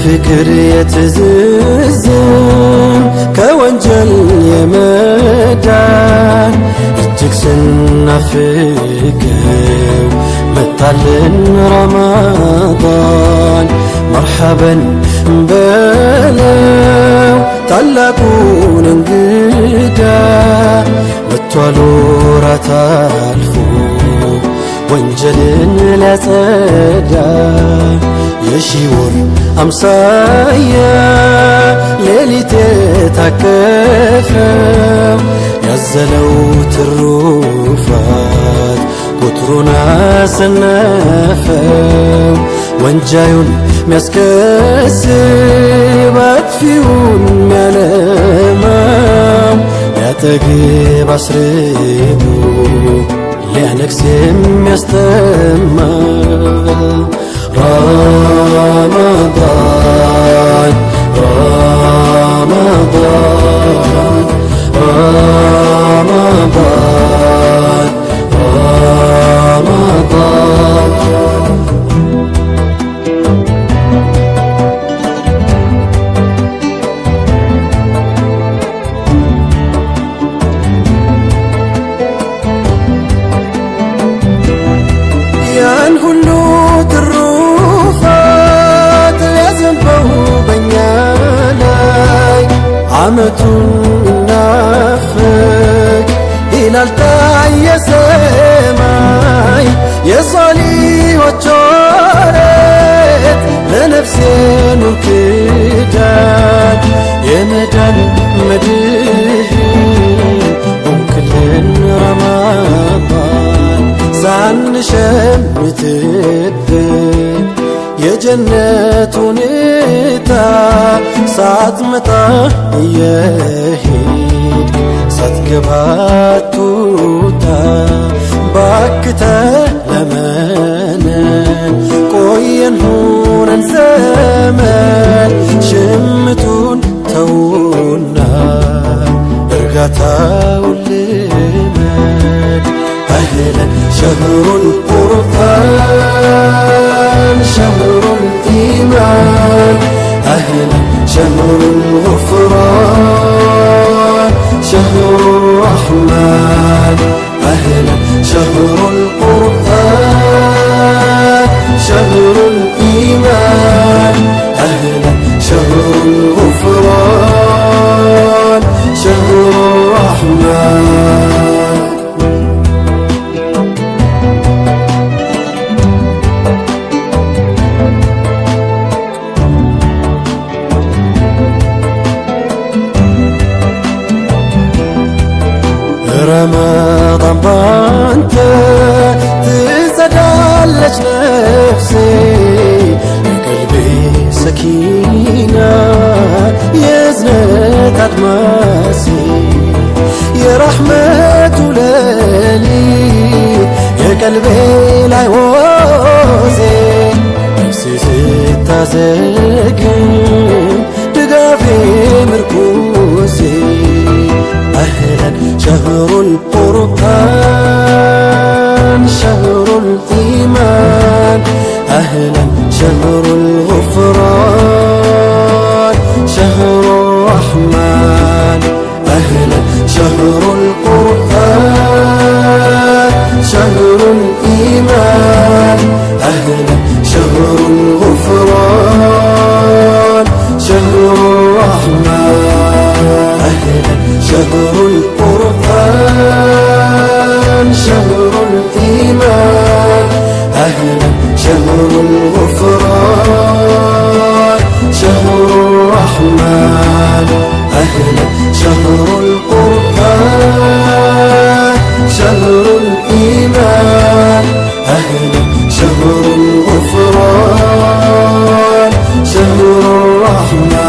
ፍቅር የትዝዝም ከወንጀል የመዳን እጅግ ስናፍቀው መጣልን ረመዳን። መርሐበን በለው ታላቁን እንግዳ መጥቷል ወራት አልፎ ወንጀልን ሊያጸዳ የሺወር አምሳያ ሌሊት የታቀፈው ያዘለው ትሩፋት ቁጥሩን አሰነፈው። ወንጃዩን ሚያስከስብ አጥፊውን ሚያለማው ሊያጠግብ አስርቦ ሊያነግስ የሚያስጠማው رمضان رمضان رمضان رمضان ያን ሁሉ ዓመቱን ናፍቅ ይላል ታየ ሰማይ የሷሊሆች ወረት ለነፍሴ ኑር ክዳን የመዳን መድህን ሆንክልን ረመዳን ሳንሸምትብን የጀነቱን እታ ሳትመጣ እየሄድ ሳትገባ አትውጣ ባክተ ለመነን ቆየን ሆነን ዘመን ሽምቱን ተውና እርጋታውን ልመድ أهلا شهر القرآن شهر الإيمان أهلا شهر الغفران شهر الرحمن أهلا شهر القرآن شهر الإيمان أهلا شهر الغفران شهر الرحمن رمضان بانت تزدالج نفسي قلبي سكينة يزنت أدماسي يا رحمة لالي يا قلبي لا يوزي نفسي ستازقن دقافي مركوزي أهلا شهر القرآن شهر الإيمان أهلا شهر الغفران شهر الرحمن أهلا شهر القرآن شهر الإيمان أهلا شهر الغفران شهر الرحمن أهلا شهر القرآن شهر الإيمان أهلا شهر الغفران شهر الرحمن أهلا شهر القرآن شهر الإيمان أهلا شهر الغفران شهر الرحمن